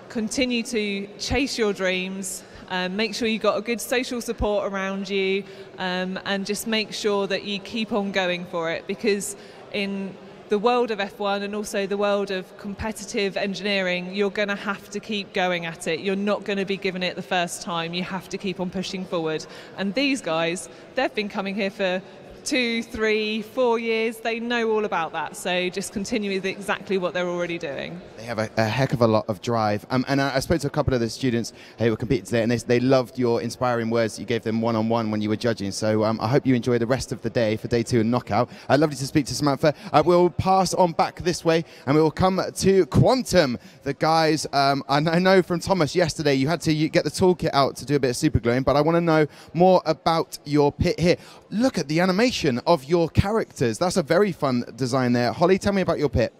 Continue to chase your dreams. Make sure you've got a good social support around you, and just make sure that you keep on going for it, because in the world of F1 and also the world of competitive engineering, you're going to have to keep going at it. You're not going to be given it the first time. You have to keep on pushing forward. And these guys, they've been coming here for 2, 3, 4 years. They know all about that, so just continue with exactly what they're already doing. They have a heck of a lot of drive. And I spoke to a couple of the students who were competing today, and they loved your inspiring words that you gave them one-on-one when you were judging. So I hope you enjoy the rest of the day for day 2 and knockout. Lovely to speak to Samantha. We'll pass on back this way, and we will come to Quantum. The guys, and I know from Thomas yesterday you had to get the toolkit out to do a bit of super gluing, but I want to know more about your pit here. Look at the animation of your characters. That's a very fun design there. Holly, tell me about your pit.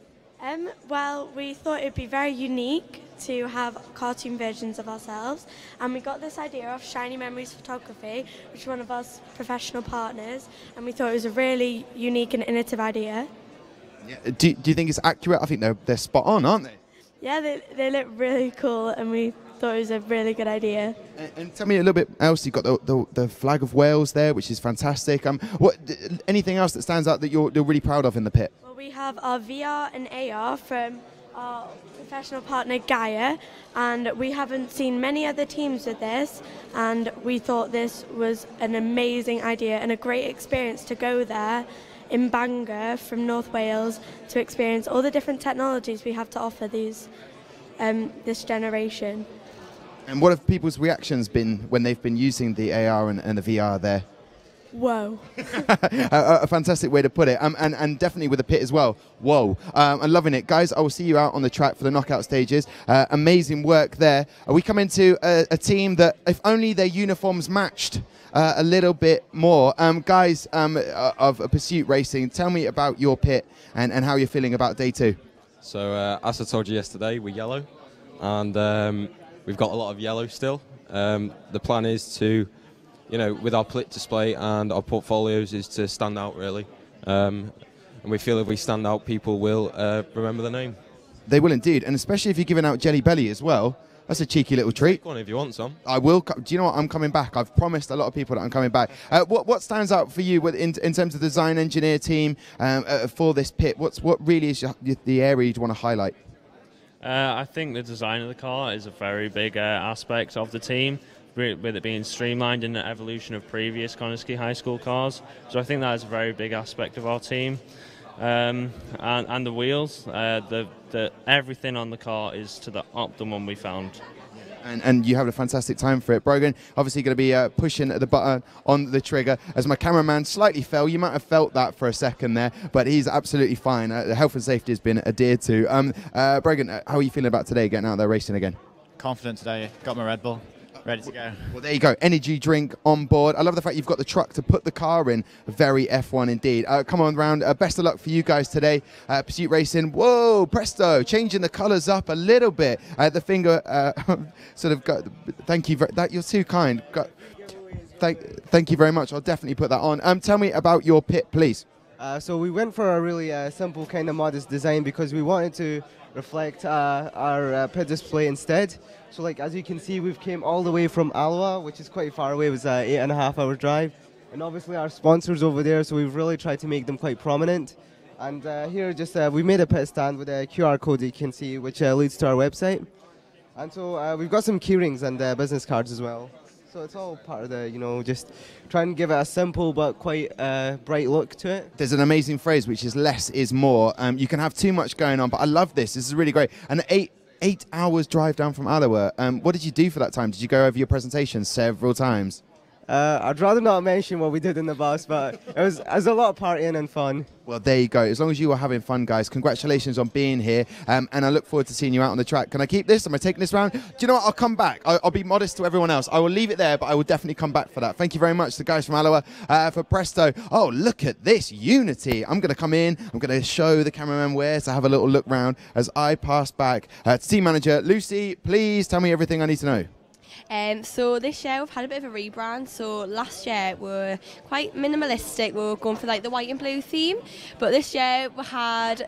Well, we thought it'd be very unique to have cartoon versions of ourselves, and we got this idea of Shiny Memories Photography, which is one of our professional partners, and we thought it was a really unique and innovative idea. Yeah. Do you think it's accurate? I think they're spot on, aren't they? Yeah, they look really cool, and we thought it was a really good idea. And tell me a little bit else. You've got the flag of Wales there, which is fantastic. Anything else that stands out that you're really proud of in the pit? Well, we have our VR and AR from our professional partner Gaia, and we haven't seen many other teams with this, and we thought this was an amazing idea and a great experience to go there in Bangor from North Wales to experience all the different technologies we have to offer this generation. And what have people's reactions been when they've been using the AR and the VR there? Whoa. A fantastic way to put it. And definitely with the pit as well. Whoa. I'm loving it. Guys, I will see you out on the track for the knockout stages. Amazing work there. We come into a team that, if only their uniforms matched a little bit more. Guys of Pursuit Racing, tell me about your pit and how you're feeling about day 2. So as I told you yesterday, we're yellow, and we've got a lot of yellow still. The plan is to, with our plit display and our portfolios, is to stand out really. And we feel if we stand out, people will remember the name. They will indeed, and especially if you're giving out Jelly Belly as well. That's a cheeky little treat. Take one if you want some. I will. Do you know what? I'm coming back. I've promised a lot of people that I'm coming back. What stands out for you in terms of the design engineer team for this pit? What really is the area you'd want to highlight? I think the design of the car is a very big aspect of the team, with it being streamlined in the evolution of previous Konigsegg High School cars. So I think that is a very big aspect of our team. And the wheels, everything on the car is to the optimum we found. And you have a fantastic time for it. Brogan, obviously going to be pushing the button on the trigger. As my cameraman slightly fell, you might have felt that for a second there, but he's absolutely fine. The health and safety has been adhered to. Brogan, how are you feeling about today, getting out there racing again? Confident today. Got my Red Bull. Ready to go. Well, there you go. Energy drink on board. I love the fact you've got the truck to put the car in. Very F1 indeed. Come on round. Best of luck for you guys today. Pursuit Racing. Whoa, presto. Changing the colours up a little bit. The finger sort of got... Thank you. You're too kind. Thank you very much. I'll definitely put that on. Tell me about your pit, please. So we went for a really simple kind of modest design because we wanted to reflect our pit display instead. So like as you can see, we've came all the way from Alloa, which is quite far away. It was an 8.5 hour drive. And obviously our sponsors over there, so we've really tried to make them quite prominent. And here just we made a pit stand with a QR code you can see, which leads to our website. And so we've got some keyrings and business cards as well. So it's all part of the, just try and give it a simple but quite bright look to it. There's an amazing phrase, which is less is more. You can have too much going on, but I love this. This is really great. And 8 hours drive down from Alloa. What did you do for that time? Did you go over your presentation several times? I'd rather not mention what we did in the bus, but it was a lot of partying and fun. Well, there you go. As long as you are having fun, guys, congratulations on being here. And I look forward to seeing you out on the track. Can I keep this? Am I taking this round? Do you know what? I'll come back. I'll be modest to everyone else. I will leave it there, but I will definitely come back for that. Thank you very much to the guys from Alloa for Presto. Oh, look at this unity. I'm going to come in. I'm going to show the cameraman where to have a little look round as I pass back to team manager Lucy. Please tell me everything I need to know. So this year we've had a bit of a rebrand. So last year we were quite minimalistic. We were going for like the white and blue theme, but this year we had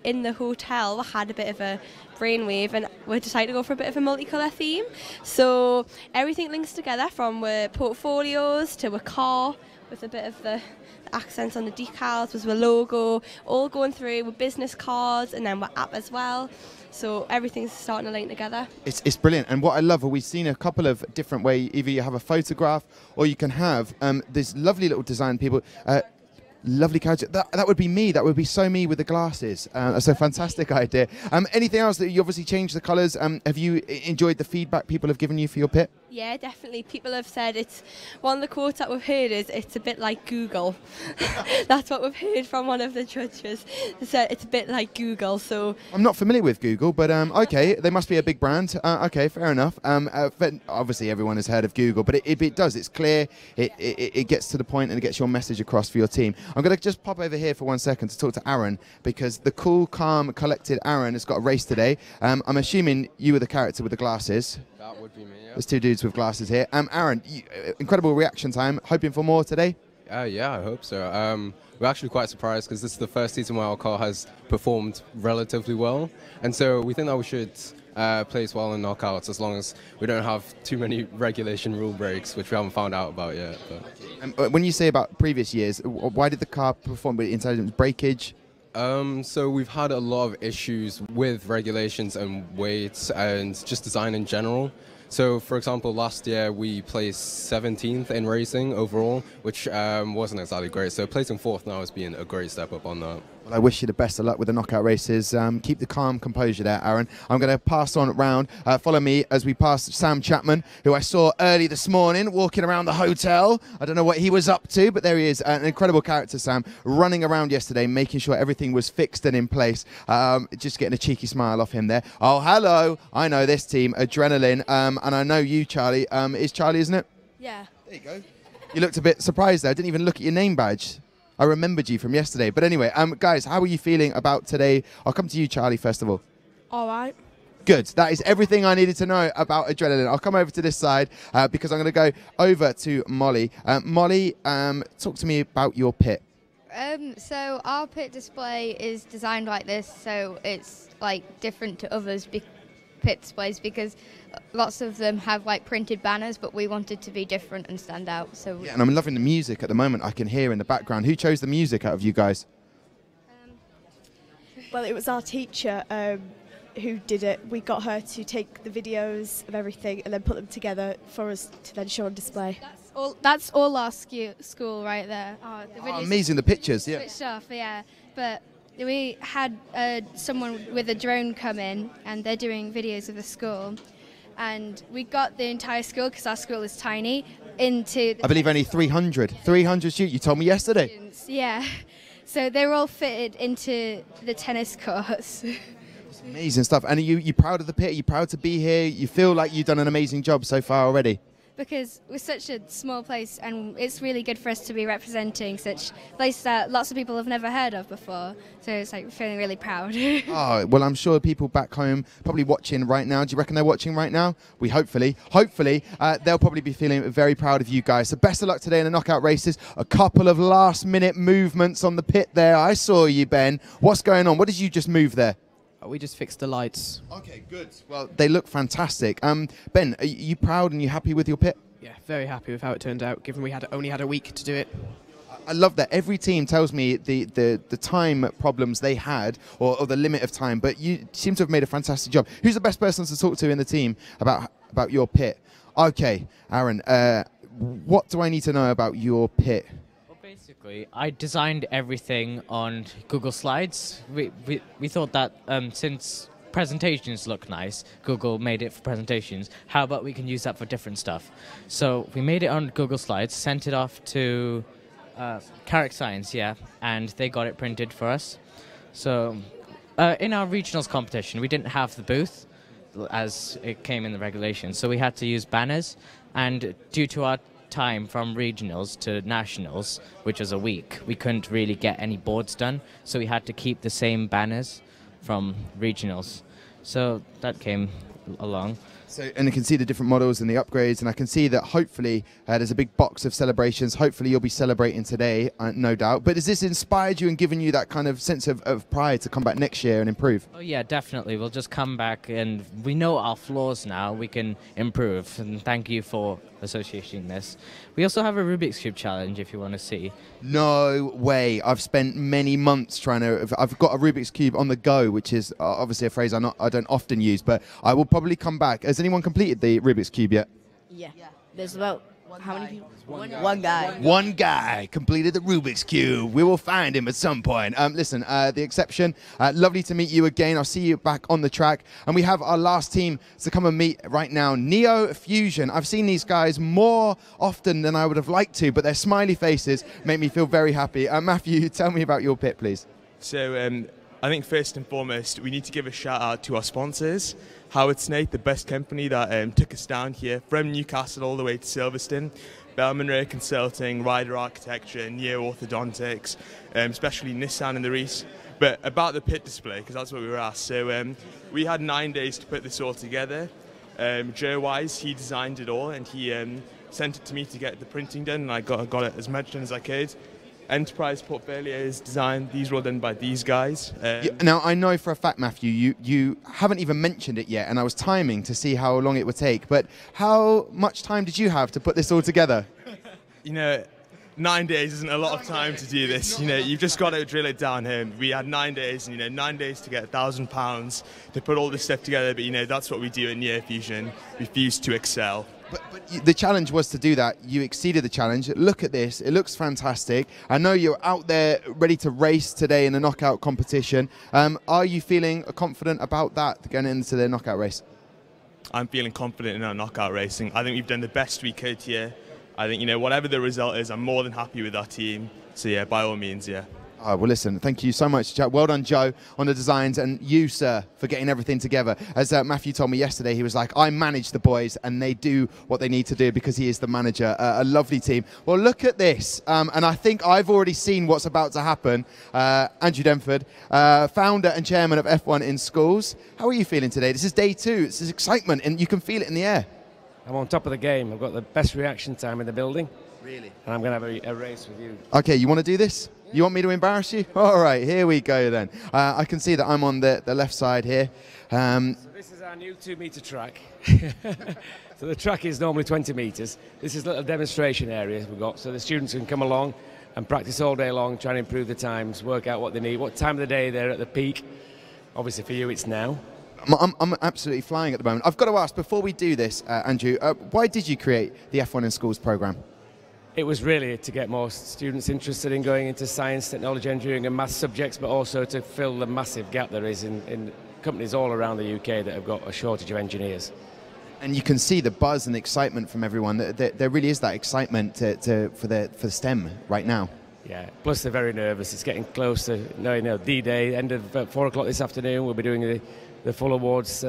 in the hotel we had a bit of a brainwave, and we decided to go for a bit of a multicolour theme. So everything links together from portfolios to a car with a bit of the accents on the decals, with the logo, all going through with business cards and then with app as well. So everything's starting to link together. It's brilliant. And what I love, we've seen a couple of different ways. Either you have a photograph or you can have this lovely little design people. Lovely character. That would be me. That would be so me with the glasses. That's a fantastic idea. Anything else that you obviously changed the colours? Have you enjoyed the feedback people have given you for your pit? Yeah, definitely. People have said it's one of the quotes that we've heard is it's a bit like Google. That's what we've heard from one of the judges. They said it's a bit like Google. So I'm not familiar with Google, but okay, they must be a big brand. Okay, fair enough. But obviously everyone has heard of Google, but it does. It's clear. It gets to the point and it gets your message across for your team. I'm going to just pop over here for 1 second to talk to Aaron, because the cool, calm, collected Aaron has got a race today. I'm assuming you were the character with the glasses. That would be me, yeah. There's two dudes with glasses here. Aaron, incredible reaction time. Hoping for more today? Yeah, I hope so. We're actually quite surprised because this is the first season where our car has performed relatively well. And so we think that we should place well in knockouts as long as we don't have too many regulation rule breaks, which we haven't found out about yet. But. When you say about previous years, why did the car perform with intelligent breakage? So we've had a lot of issues with regulations and weights and just design in general. So, for example, last year we placed 17th in racing overall, which wasn't exactly great. So placing 4th now has been a great step up on that. Well, I wish you the best of luck with the knockout races. Keep the calm composure there, Aaron. I'm going to pass on round. Follow me as we pass Sam Chapman, who I saw early this morning walking around the hotel. I don't know what he was up to, but there he is. An incredible character, Sam, running around yesterday, making sure everything was fixed and in place. Just getting a cheeky smile off him there. Oh, hello. I know this team, Adrenaline, and I know you, Charlie. It's Charlie, isn't it? Yeah. There you go. You looked a bit surprised there. I didn't even look at your name badge. I remembered you from yesterday. But anyway, guys, how are you feeling about today? I'll come to you, Charlie, first of all. All right. Good. That is everything I needed to know about Adrenaline. I'll come over to this side because I'm going to go over to Molly. Molly, talk to me about your pit. So our pit display is designed like this, so it's like different to others pit displays because lots of them have like printed banners, but we wanted to be different and stand out. So yeah, and I'm loving the music at the moment. I can hear in the background. Who chose the music out of you guys? Well, it was our teacher who did it. We got her to take the videos of everything and then put them together for us to then show on display. That's all our school right there. Amazing, the pictures, yeah. Switched off, yeah. But we had someone with a drone come in, and they're doing videos of the school. And we got the entire school, because our school is tiny, into... I believe only 300. 300 students. You told me yesterday. Students, yeah. So they were all fitted into the tennis courts. Amazing stuff. And are you proud of the pit? Are you proud to be here? You feel like you've done an amazing job so far already? Because we're such a small place, and it's really good for us to be representing such places that lots of people have never heard of before. So it's like feeling really proud. Oh, well, I'm sure people back home probably watching right now. Do you reckon they're watching right now? We hopefully, they'll probably be feeling very proud of you guys. So best of luck today in the knockout races. A couple of last-minute movements on the pit there. I saw you, Ben. What's going on? What did you just move there? We just fixed the lights. Okay, good. Well, they look fantastic. Ben, are you proud and you happy with your pit? Yeah, very happy with how it turned out, given we only had a week to do it. I love that. Every team tells me the time problems they had or the limit of time, but you seem to have made a fantastic job. Who's the best person to talk to in the team about your pit? Okay, Aaron, what do I need to know about your pit? Basically, I designed everything on Google Slides. We thought that since presentations look nice. Google made it for presentations. How about we can use that for different stuff? So we made it on Google Slides, sent it off to Carrick Science, and they got it printed for us. So in our regionals competition, we didn't have the booth as it came in the regulations, so we had to use banners, and due to our time from regionals to nationals, which was a week, we couldn't really get any boards done, so we had to keep the same banners from regionals. So that came along. So, and you can see the different models and the upgrades, and I can see that hopefully there's a big box of celebrations. Hopefully you'll be celebrating today, no doubt. But has this inspired you and given you that kind of sense of pride to come back next year and improve? Oh yeah, definitely. We'll just come back, and we know our flaws now. We can improve, and thank you for associating this. We also have a Rubik's Cube challenge if you want to see. No way. I've spent many months trying to... I've got a Rubik's Cube on the go, which is obviously a phrase I don't often use, but I will probably come back. Has anyone completed the Rubik's Cube yet? Yeah. There's about how many people? One guy. One guy completed the Rubik's Cube. We will find him at some point. Listen, the exception, lovely to meet you again. I'll see you back on the track. And we have our last team to come and meet right now, Neo Fusion. I've seen these guys more often than I would have liked to, but their smiley faces make me feel very happy. Matthew, tell me about your pit, please. So I think first and foremost, we need to give a shout out to our sponsors. Howard Snake, the best company that took us down here from Newcastle all the way to Silverstone. Bellman Ray Consulting, Rider Architecture, Neo Orthodontics, especially Nissan and the Reese. But about the pit display, because that's what we were asked. So we had 9 days to put this all together. Joe Wise, he designed it all, and he sent it to me to get the printing done, and I got it as much done as I could. Enterprise portfolios designed, these were all done by these guys. Now, I know for a fact, Matthew, you haven't even mentioned it yet, and I was timing to see how long it would take, but how much time did you have to put this all together? 9 days isn't a lot of time to do this. You've just got to drill it down here. We had 9 days, and 9 days to get £1,000 to put all this stuff together, but that's what we do in Neo Fusion. We fuse to excel. But the challenge was to do that. You exceeded the challenge. Look at this. It looks fantastic. I know you're out there ready to race today in the knockout competition. Are you feeling confident about that going into the knockout race? I'm feeling confident in our knockout racing. I think we've done the best we could here. I think, whatever the result is, I'm more than happy with our team. So, yeah, by all means, yeah. Well, listen, thank you so much, Joe. Well done, Joe, on the designs, and you, sir, for getting everything together. As Matthew told me yesterday, he was like, I manage the boys, and they do what they need to do because he is the manager. A lovely team. Well, look at this, and I think I've already seen what's about to happen. Andrew Denford, founder and chairman of F1 in Schools. How are you feeling today? This is day 2. This is excitement, and you can feel it in the air. I'm on top of the game. I've got the best reaction time in the building. Really? And I'm going to have a race with you. Okay, you want to do this? You want me to embarrass you? All right, here we go then. I can see that I'm on the left side here. So this is our new 2-metre track. So the track is normally 20 metres. This is a little demonstration area we've got, so the students can come along and practice all day long, try and improve the times, work out what they need, what time of the day they're at the peak. Obviously for you it's now. I'm absolutely flying at the moment. I've got to ask, before we do this, Andrew, why did you create the F1 in Schools programme? It was really to get more students interested in going into science, technology, engineering and maths subjects, but also to fill the massive gap there is in companies all around the UK that have got a shortage of engineers. And you can see the buzz and the excitement from everyone. There really is that excitement for STEM right now. Yeah, plus they're very nervous. It's getting close to D-Day, end of 4 o'clock this afternoon. We'll be doing the full awards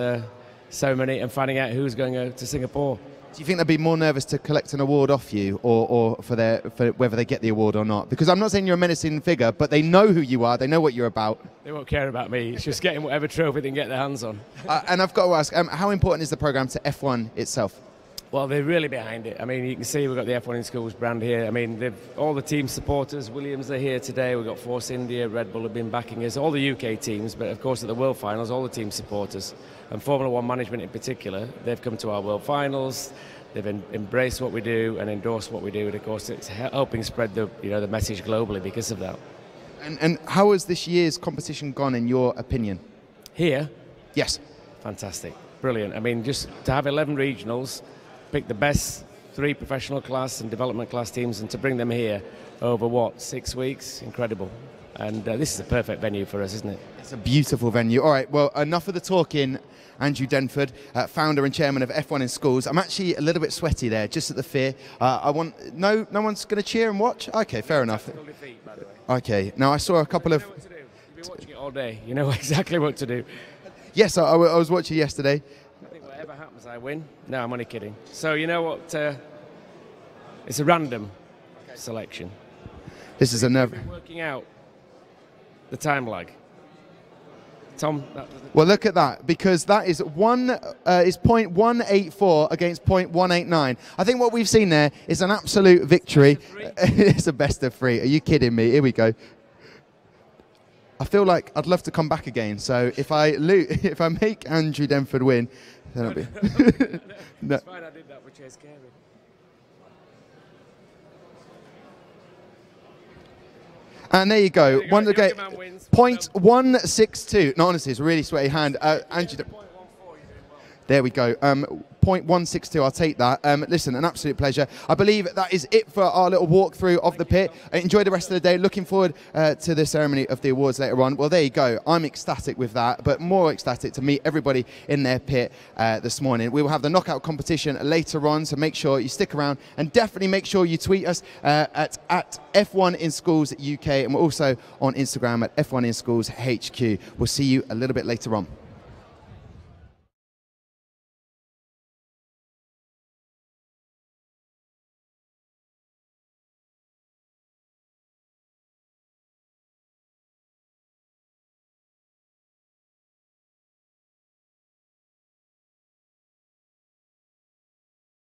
ceremony and finding out who's going to Singapore. Do you think they'd be more nervous to collect an award off you or for whether they get the award or not? Because I'm not saying you're a menacing figure, but they know who you are, they know what you're about. They won't care about me, it's just getting whatever trophy they can get their hands on. And I've got to ask, how important is the programme to F1 itself? Well, they're really behind it. I mean, you can see we've got the F1 in Schools brand here. I mean, all the team supporters, Williams are here today, we've got Force India, Red Bull have been backing us, all the UK teams, but of course at the World Finals, all the team supporters, and Formula One management in particular, they've come to our World Finals, they've embraced what we do and endorsed what we do, and of course it's helping spread the message globally because of that. And how has this year's competition gone in your opinion? Here? Yes. Fantastic, brilliant. I mean, just to have 11 regionals, pick the best 3 professional class and development class teams and to bring them here over 6 weeks, incredible. And this is a perfect venue for us, isn't it? It's a beautiful venue. All right, well, enough of the talking. Andrew Denford, founder and chairman of F1 in Schools. I'm actually a little bit sweaty there, just at the fear. No one's going to cheer and watch? Okay, fair enough. Defeat, by the way. Okay, now I saw a couple of... You've been watching it all day. You know exactly what to do. Yes, I was watching yesterday. I think whatever happens, I win. No, I'm only kidding. So you know what? It's a random selection. This is a nerve. Working out the time lag. Tom. Well, look at that, because that is 0.184 against 0.189. I think what we've seen there is an absolute victory. It's a best of 3. Are you kidding me? Here we go. I feel like I'd love to come back again. So if I make Andrew Denford win, then I'll be. No. It's fine. I did that with Chase Carey. And there you go. 0.162. No, honestly, it's a really sweaty hand. Andrew, there we go. 0.162. I'll take that. Listen, an absolute pleasure. I believe that is it for our little walkthrough of the pit. Enjoy the rest of the day. Looking forward to the ceremony of the awards later on. Well, there you go. I'm ecstatic with that, but more ecstatic to meet everybody in their pit this morning. We will have the knockout competition later on, so make sure you stick around and definitely make sure you tweet us at F1 in Schools UK, and we're also on Instagram at F1 in Schools HQ. We'll see you a little bit later on.